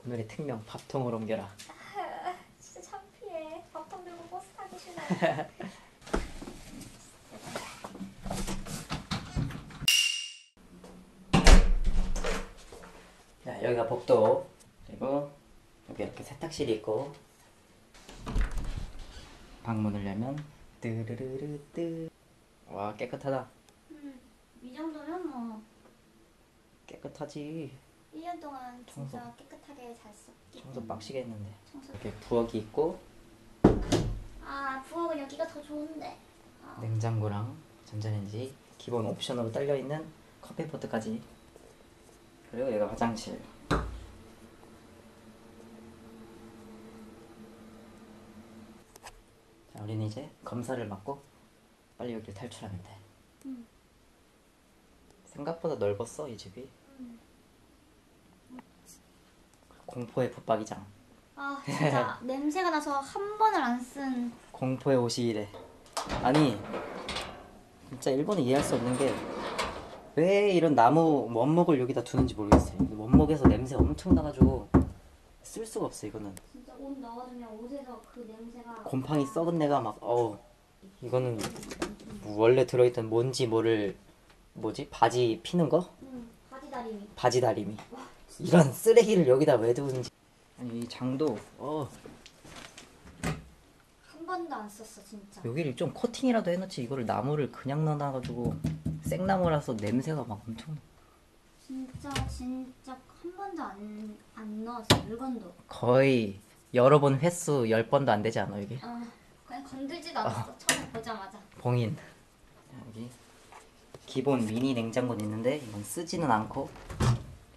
오늘의 특명 밥통을 옮겨라. 진짜 창피해. 밥통 들고 버스 타기 싫어. 자, 여기가 복도. 그리고 여기 이렇게 세탁실이 있고, 방문을 열면 뜨르르르뜨. 와, 깨끗하다. 이 정도면 뭐 깨끗하지. 1년 동안 진짜 청소. 깨끗하게 잘 썼기 청소 때문에. 빡시게 했는데. 청소. 이렇게 부엌이 있고, 아, 부엌은 여기가 더 좋은데. 아. 냉장고랑 전자레인지, 기본 옵션으로 딸려있는 커피포트까지. 그리고 여기가 화장실. 자, 우리는 이제 검사를 받고 빨리 여기를 탈출하면 돼. 생각보다 넓었어, 이 집이. 공포의 붙박이장. 아, 진짜 냄새가 나서 한 번을 안 쓴. 공포의 옷이 이래. 아니, 진짜 일본은 이해할 수 없는 게 왜 이런 나무 원목을 여기다 두는지 모르겠어요. 원목에서 냄새 엄청 나가지고 쓸 수가 없어. 이거는 진짜 옷 넣어주면 옷에서 그 냄새가. 곰팡이 썩은 내가 막 이거는 원래 들어있던 뭔지 모를, 뭐지? 바지 피는 거? 바지 다리미. 바지 다리미. 이런 쓰레기를 여기다 왜 두는지. 아니, 이 장도 한 번도 안 썼어 진짜. 여기를 좀 코팅이라도 해놓지. 이거를 나무를 그냥 넣어놔가지고 생나무라서 냄새가 막 엄청. 진짜 한 번도 안 넣었어. 물건도. 거의 열어본 횟수 10번도 안 되지 않아 여기? 그냥 건들지도 않았어. 처음 보자마자. 봉인. 여기 기본 미니 냉장고는 있는데 이건 쓰지는 않고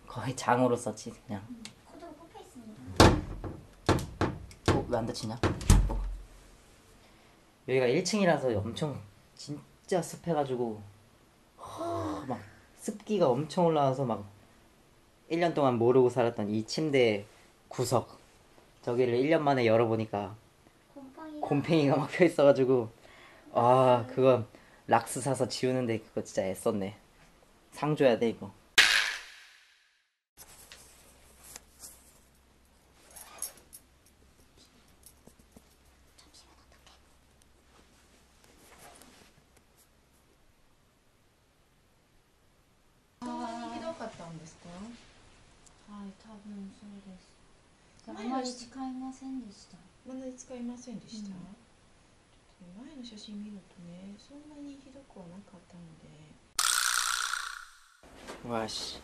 거의 장으로 썼지 그냥. 코드로 꼽혀 있습니다. 왜 안 닫히냐? 여기가 1층이라서 엄청 진짜 습해가지고 막 습기가 엄청 올라와서 막 1년 동안 모르고 살았던 이 침대 구석 저기를 1년 만에 열어보니까 곰팡이가 막 펴있어가지고 그거 락스 사서 지우는데 그거 진짜 애썼네. 상 줘야 돼 이거.あまり使いませんでした。あまり使いませんでした。前の写真見るとね、そんなにひどくはなかったので。 와씨,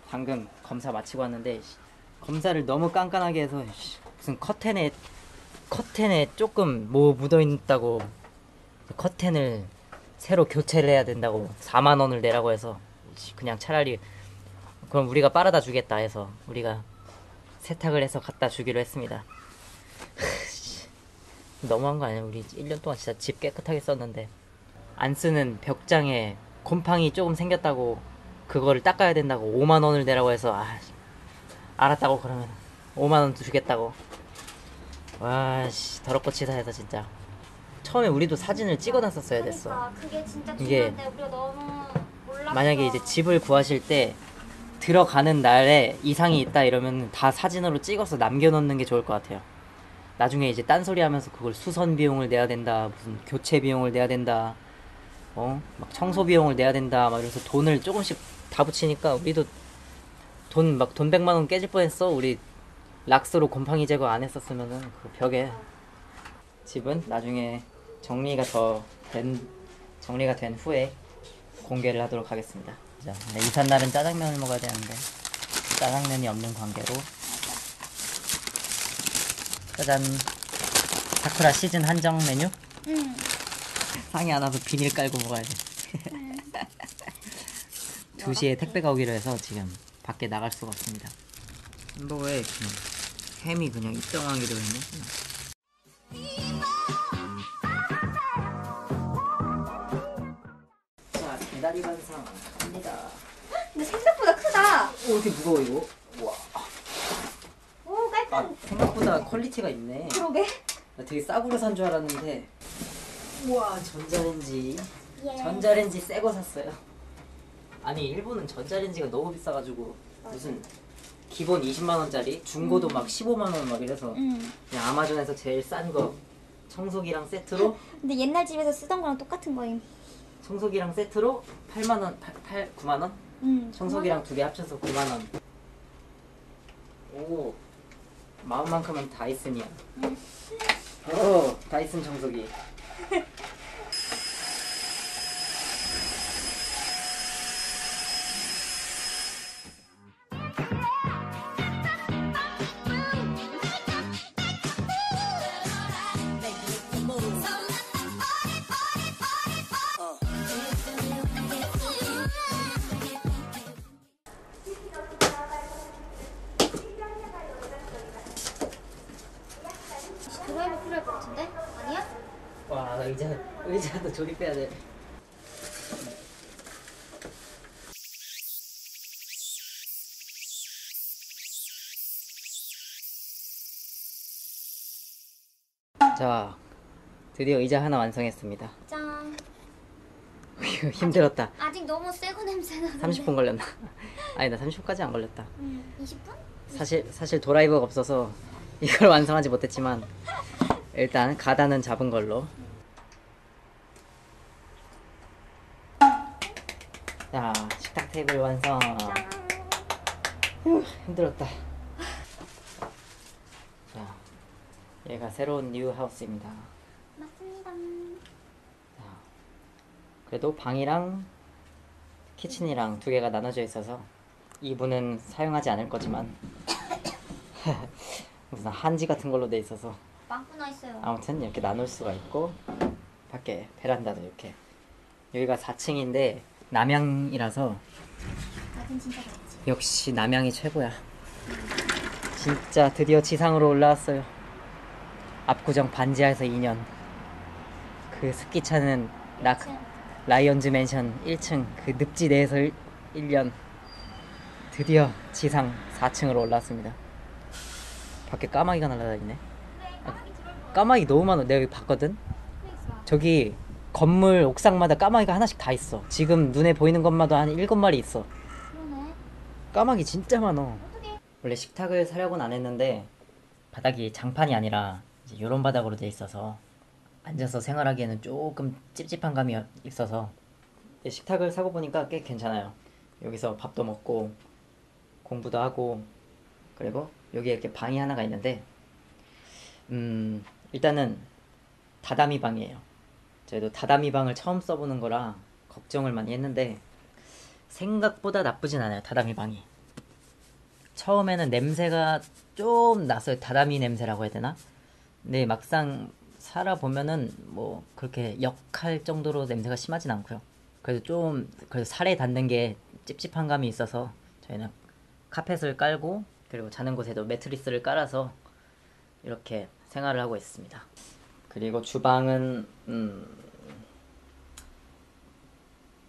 방금 검사 마치고 왔는데 검사를 너무 깐깐하게 해서 무슨 커튼에 조금 뭐 묻어있다고 커튼을 새로 교체를 해야 된다고 4만 원을 내라고 해서 그냥 차라리 그럼 우리가 빨아다 주겠다 해서 우리가 세탁을 해서 갖다 주기로 했습니다. 너무한 거 아니야? 우리 1년 동안 진짜 집 깨끗하게 썼는데 안 쓰는 벽장에 곰팡이 조금 생겼다고 그거를 닦아야 된다고 5만 원을 내라고 해서 알았다고 그러면 5만 원 주겠다고. 와씨, 더럽고 치사해서 진짜. 처음에 우리도 사진을 찍어놨었어야 됐어. 그러니까 그게 진짜 이게 중요한데 우리가 너무 몰랐어. 만약에 이제 집을 구하실 때 들어가는 날에 이상이 있다 이러면 다 사진으로 찍어서 남겨놓는 게 좋을 것 같아요. 나중에 이제 딴소리 하면서 그걸 수선 비용을 내야 된다, 무슨 교체 비용을 내야 된다, 막 청소 비용을 내야 된다, 막 이래서 돈을 조금씩 다 붙이니까 우리도 돈 100만 원 깨질 뻔했어. 우리 락스로 곰팡이 제거 안 했었으면은 그 벽에. 집은 나중에 정리가 된 후에 공개를 하도록 하겠습니다. 자, 이삿날은 짜장면을 먹어야 되는데 짜장면이 없는 관계로 짜잔, 사쿠라 시즌 한정 메뉴? 상이 안 와서 비닐 깔고 먹어야 돼. 2시에 택배가 오기로 해서 지금 밖에 나갈 수가 없습니다. 햄버거에 햄이 그냥 입성하기로 했네. 자, 배달이 반상 갑니다. 근데 생각보다 크다. 오, 이렇게 무거워 이거. 우와. 오, 깔끔. 생각보다 퀄리티가 있네. 그러게. 나 되게 싸구려 산 줄 알았는데. 우와, 전자레인지. 예. 전자레인지 새거 샀어요. 아니, 일본은 전자레인지가 너무 비싸가지고 무슨 기본 20만 원짜리, 중고도 막 15만 원 막 이래서 그냥 아마존에서 제일 싼 거 청소기랑 세트로 근데 옛날 집에서 쓰던 거랑 똑같은 거임. 청소기랑 세트로 8만 원, 9만 원? 청소기랑 두 개 합쳐서 9만 원. 오, 마음만큼은 다이슨이야. 오, 다이슨 청소기. 드라이버 필요할 것 같은데? 아니야? 와, 의자도 조립해야 돼. 자, 드디어 의자 하나 완성했습니다. 짠. 이거 힘들었다. 아직 너무 새거 냄새 나는데. 30분 걸렸나? 아니, 나 30분까지 안 걸렸다. 20분? 사실 드라이버가 없어서 이걸 완성하지 못했지만 일단 가단은 잡은 걸로. 자, 식탁 테이블 완성. 힘들었다. 자, 얘가 새로운 뉴 하우스입니다. 맞습니다. 자, 그래도 방이랑 키친이랑 두 개가 나눠져 있어서 이분은 사용하지 않을 거지만 무슨 한지 같은 걸로 돼 있어서 빵꾸 나 있어요. 아무튼 이렇게 나눌 수가 있고, 밖에 베란다도 이렇게. 여기가 4층인데 남향이라서 낮은 진짜 낮지. 역시 남향이 최고야. 진짜 드디어 지상으로 올라왔어요. 압구정 반지하에서 2년, 그 습기차는 라이언즈 맨션 1층 그 늪지 내에서 1년, 드디어 지상 4층으로 올라왔습니다. 밖에 까마귀가 날아다니네. 까마귀 너무 많아. 내가 여기 봤거든. 저기 건물 옥상마다 까마귀가 하나씩 다 있어. 지금 눈에 보이는 것마다 한 7마리 있어. 그러네. 까마귀 진짜 많어. 어떡해. 원래 식탁을 사려고는 안 했는데 바닥이 장판이 아니라 이제 이런 바닥으로 돼 있어서 앉아서 생활하기에는 조금 찝찝한 감이 있어서 식탁을 사고 보니까 꽤 괜찮아요. 여기서 밥도 먹고 공부도 하고, 그리고 여기에 이렇게 방이 하나가 있는데 일단은 다다미 방이에요. 저희도 다다미 방을 처음 써보는 거라 걱정을 많이 했는데 생각보다 나쁘진 않아요. 다다미 방이 처음에는 냄새가 좀 났어요. 다다미 냄새라고 해야 되나? 근데 막상 살아보면은 뭐 그렇게 역할 정도로 냄새가 심하진 않고요. 그래도 살에 닿는 게 찝찝한 감이 있어서 저희는 카펫을 깔고, 그리고 자는 곳에도 매트리스를 깔아서 이렇게 생활을 하고 있습니다. 그리고 주방은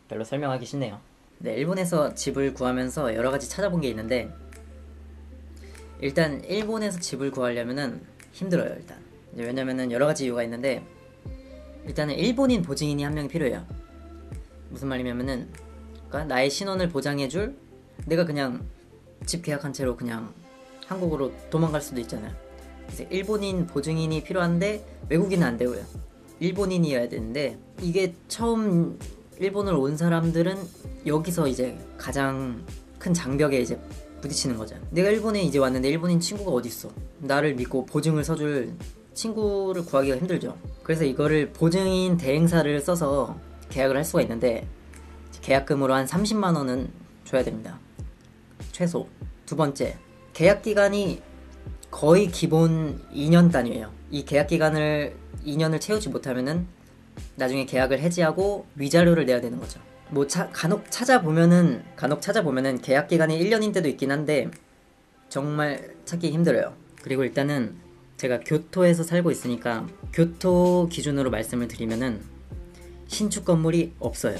별로 설명하기 쉽네요. 네, 일본에서 집을 구하면서 여러 가지 찾아본 게 있는데, 일단 일본에서 집을 구하려면은 힘들어요. 일단 왜냐면은 여러 가지 이유가 있는데, 일단은 일본인 보증인이 한 명이 필요해요. 무슨 말이냐면은, 그러니까 나의 신원을 보장해줄, 내가 그냥 집 계약한 채로 그냥 한국으로 도망갈 수도 있잖아요. 그래서 일본인 보증인이 필요한데 외국인은 안 되고요. 일본인이어야 되는데, 이게 처음 일본을 온 사람들은 여기서 이제 가장 큰 장벽에 이제 부딪히는 거죠. 내가 일본에 이제 왔는데 일본인 친구가 어딨어. 나를 믿고 보증을 서줄 친구를 구하기가 힘들죠. 그래서 이거를 보증인 대행사를 써서 계약을 할 수가 있는데, 계약금으로 한 30만 원은 줘야 됩니다. 최소. 두 번째, 계약 기간이 거의 기본 2년 단위예요. 이 계약 기간을 2년을 채우지 못하면은 나중에 계약을 해지하고 위자료를 내야 되는 거죠. 뭐 간혹 찾아보면은 계약 기간이 1년인 때도 있긴 한데 정말 찾기 힘들어요. 그리고 일단은 제가 교토에서 살고 있으니까 교토 기준으로 말씀을 드리면은 신축 건물이 없어요.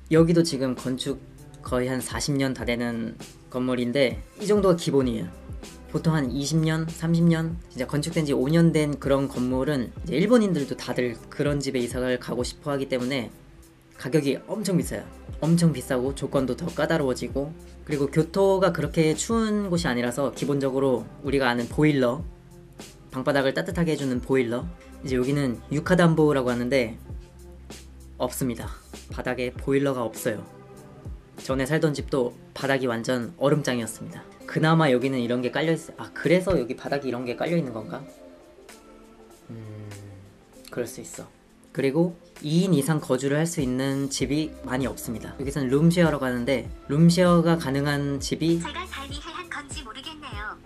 여기도 지금 건축 거의 한 40년 다 되는 건물인데 이 정도가 기본이에요. 보통 한 20년, 30년, 진짜 건축된 지 5년 된 그런 건물은 이제 일본인들도 다들 그런 집에 이사를 가고 싶어 하기 때문에 가격이 엄청 비싸요. 엄청 비싸고 조건도 더 까다로워지고, 그리고 교토가 그렇게 추운 곳이 아니라서 기본적으로 우리가 아는 보일러, 방바닥을 따뜻하게 해주는 보일러, 이제 여기는 유카담보라고 하는데 없습니다. 바닥에 보일러가 없어요. 전에 살던 집도 바닥이 완전 얼음장이었습니다. 그나마 여기는 이런 게 깔려있어요. 아, 그래서 여기 바닥이 이런 게 깔려있는 건가? 그럴 수 있어. 그리고 2인 이상 거주를 할 수 있는 집이 많이 없습니다. 여기서는 룸쉐어라고 하는데, 룸쉐어가 가능한 집이 제가 달리해야 한 건지 모르겠네요.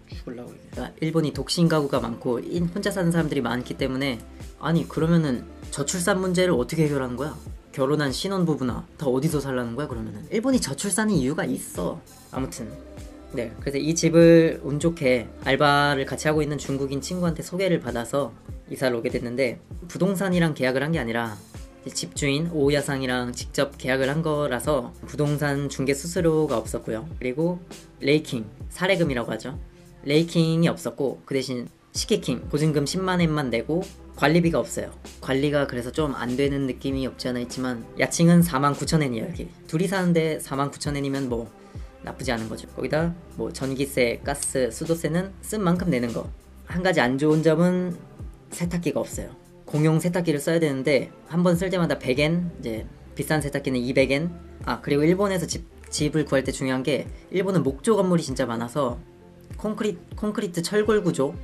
죽으려고 그러네. 일본이 독신 가구가 많고 혼자 사는 사람들이 많기 때문에, 아니 그러면은 저출산 문제를 어떻게 해결하는 거야? 결혼한 신혼부부나 다 어디서 살라는 거야 그러면은? 일본이 저출산의 이유가 있어. 아무튼 네, 그래서 이 집을 운 좋게 알바를 같이 하고 있는 중국인 친구한테 소개를 받아서 이사를 오게 됐는데, 부동산이랑 계약을 한 게 아니라 집주인 오야상이랑 직접 계약을 한 거라서 부동산 중개 수수료가 없었고요. 그리고 레이킹, 사례금이라고 하죠. 레이킹이 없었고, 그 대신 시키킹, 보증금 10만엔만 내고 관리비가 없어요. 관리가 그래서 좀 안 되는 느낌이 없지 않아 있지만, 야칭은 49,000엔이에요. 여기 둘이 사는데 49,000엔이면 뭐 나쁘지 않은 거죠. 거기다 뭐 전기세, 가스, 수도세는 쓴 만큼 내는 거. 한 가지 안 좋은 점은 세탁기가 없어요. 공용 세탁기를 써야 되는데 한 번 쓸 때마다 100엔, 이제 비싼 세탁기는 200엔. 아, 그리고 일본에서 집을 구할 때 중요한 게, 일본은 목조 건물이 진짜 많아서 콘크리트 철골 구조,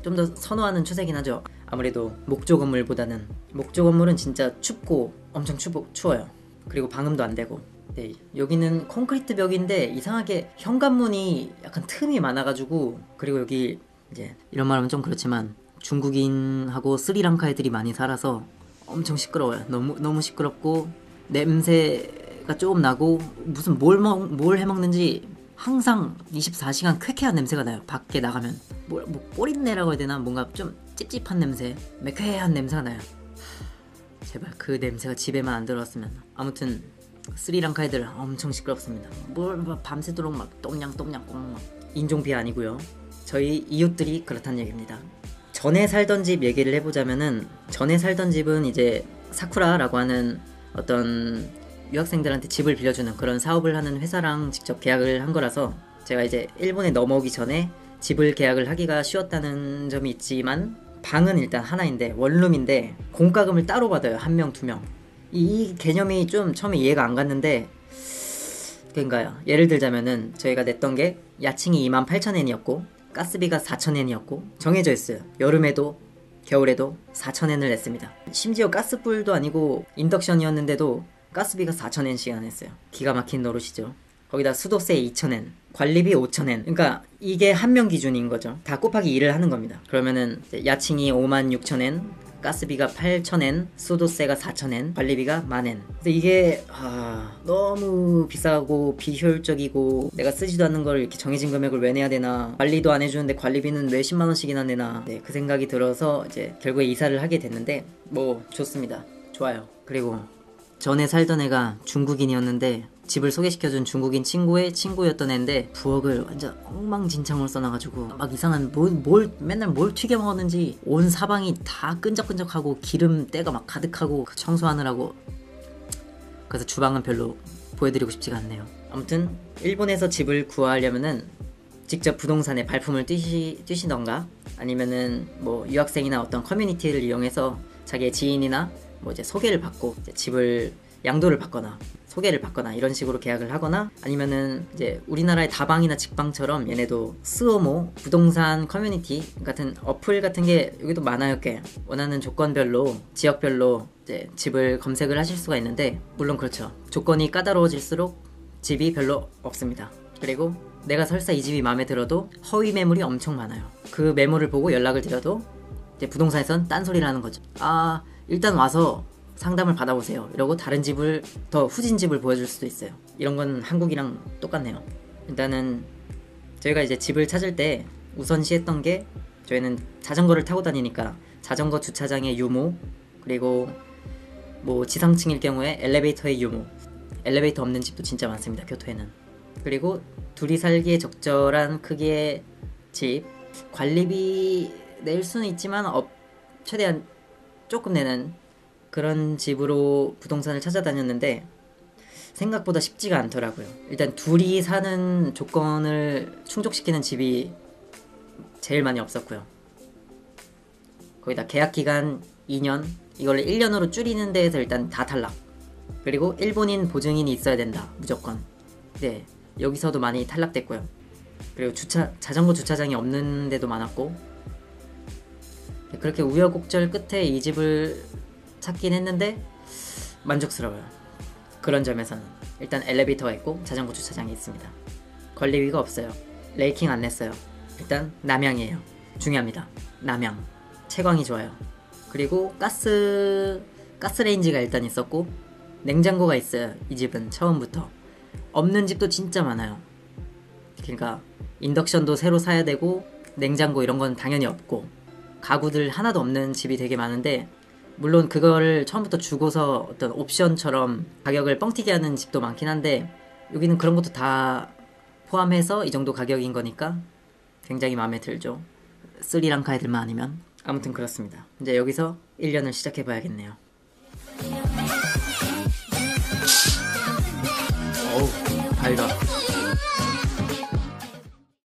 좀 더 선호하는 추세긴 하죠. 아무래도 목조 건물은 진짜 춥고 엄청 추워요. 그리고 방음도 안 되고. 네, 여기는 콘크리트 벽인데 이상하게 현관문이 약간 틈이 많아가지고, 그리고 여기 이제 이런 말하면 좀 그렇지만 중국인하고 스리랑카 애들이 많이 살아서 엄청 시끄러워요. 너무 시끄럽고 냄새가 조금 나고, 무슨 뭘 해먹는지 항상 24시간 쾌쾌한 냄새가 나요. 밖에 나가면 뭐 꼬린내라고 해야 되나, 뭔가 좀 찝찝한 냄새, 매캐한 냄새가 나요. 제발 그 냄새가 집에만 안 들어왔으면. 아무튼 스리랑카 애들 엄청 시끄럽습니다. 뭘 밤새도록 막 똠냥 꽁 인종비 아니고요. 저희 이웃들이 그렇다는 얘기입니다. 전에 살던 집 얘기를 해보자면은, 전에 살던 집은 이제 사쿠라라고 하는 어떤 유학생들한테 집을 빌려주는 그런 사업을 하는 회사랑 직접 계약을 한 거라서, 제가 이제 일본에 넘어오기 전에 집을 계약을 하기가 쉬웠다는 점이 있지만, 방은 일단 하나인데 원룸인데 공과금을 따로 받아요. 1명, 2명. 이 개념이 좀 처음에 이해가 안 갔는데, 그러니까요, 예를 들자면은 저희가 냈던 게 야칭이 28,000엔이었고 가스비가 4,000엔이었고 정해져 있어요. 여름에도 겨울에도 4,000엔을 냈습니다. 심지어 가스불도 아니고 인덕션이었는데도 가스비가 4,000엔씩 냈어요. 기가 막힌 노릇이죠. 거기다 수도세 2,000엔, 관리비 5,000엔. 그러니까 이게 한 명 기준인 거죠. 다 곱하기 2를 하는 겁니다. 그러면은 야칭이 56,000엔, 가스비가 8,000엔, 수도세가 4,000엔, 관리비가 10,000엔. 근데 이게 너무 비싸고 비효율적이고, 내가 쓰지도 않는 걸 이렇게 정해진 금액을 왜 내야 되나, 관리도 안 해주는데 관리비는 왜 10만원씩이나 내나. 네, 그 생각이 들어서 이제 결국에 이사를 하게 됐는데, 뭐 좋습니다. 좋아요. 그리고 전에 살던 애가 중국인이었는데, 집을 소개시켜준 중국인 친구의 친구였던 애인데 부엌을 완전 엉망진창으로 써놔가지고 막 이상한 맨날 뭘 튀겨 먹었는지 온 사방이 다 끈적끈적하고 기름때가 막 가득하고, 청소하느라고. 그래서 주방은 별로 보여드리고 싶지가 않네요. 아무튼 일본에서 집을 구하려면은 직접 부동산에 발품을 뛰시던가, 아니면은 뭐 유학생이나 어떤 커뮤니티를 이용해서 자기의 지인이나 뭐 이제 소개를 받고 이제 집을 양도를 받거나 소개를 받거나 이런 식으로 계약을 하거나, 아니면은 이제 우리나라의 다방이나 직방처럼 얘네도 스오모 부동산 커뮤니티 같은 어플 같은 게 여기도 많아요. 꽤 원하는 조건별로 지역별로 이제 집을 검색을 하실 수가 있는데, 물론 그렇죠, 조건이 까다로워질수록 집이 별로 없습니다. 그리고 내가 설사 이 집이 마음에 들어도 허위 매물이 엄청 많아요. 그 매물을 보고 연락을 드려도 이제 부동산에선 딴소리를 하는 거죠. 일단 와서 상담을 받아보세요 이러고 다른 집을, 더 후진 집을 보여줄 수도 있어요. 이런 건 한국이랑 똑같네요. 일단은 저희가 이제 집을 찾을 때 우선시했던 게, 저희는 자전거를 타고 다니니까 자전거 주차장의 유무, 그리고 뭐 지상층일 경우에 엘리베이터의 유무. 엘리베이터 없는 집도 진짜 많습니다, 교토에는. 그리고 둘이 살기에 적절한 크기의 집. 관리비 낼 수는 있지만 최대한 조금 내는 그런 집으로 부동산을 찾아다녔는데 생각보다 쉽지가 않더라고요. 일단 둘이 사는 조건을 충족시키는 집이 제일 많이 없었고요. 거기다 계약기간 2년, 이걸 1년으로 줄이는 데에서 일단 다 탈락. 그리고 일본인 보증인이 있어야 된다, 무조건. 네, 여기서도 많이 탈락됐고요. 그리고 자전거 주차장이 없는 데도 많았고, 그렇게 우여곡절 끝에 이 집을 찾긴 했는데 만족스러워요. 그런 점에서는 일단 엘리베이터가 있고 자전거 주차장이 있습니다. 관리비가 없어요. 레이킹 안 냈어요. 일단 남양이에요. 중요합니다. 남양 채광이 좋아요. 그리고 가스레인지가 일단 있었고 냉장고가 있어요. 이 집은 처음부터. 없는 집도 진짜 많아요. 그러니까 인덕션도 새로 사야 되고 냉장고 이런 건 당연히 없고 가구들 하나도 없는 집이 되게 많은데, 물론 그걸 처음부터 주고서 어떤 옵션처럼 가격을 뻥튀기 하는 집도 많긴 한데 여기는 그런 것도 다 포함해서 이 정도 가격인 거니까 굉장히 마음에 들죠. 스리랑카 애들만 아니면. 아무튼 그렇습니다. 이제 여기서 1년을 시작해봐야겠네요. 어우, 밝아.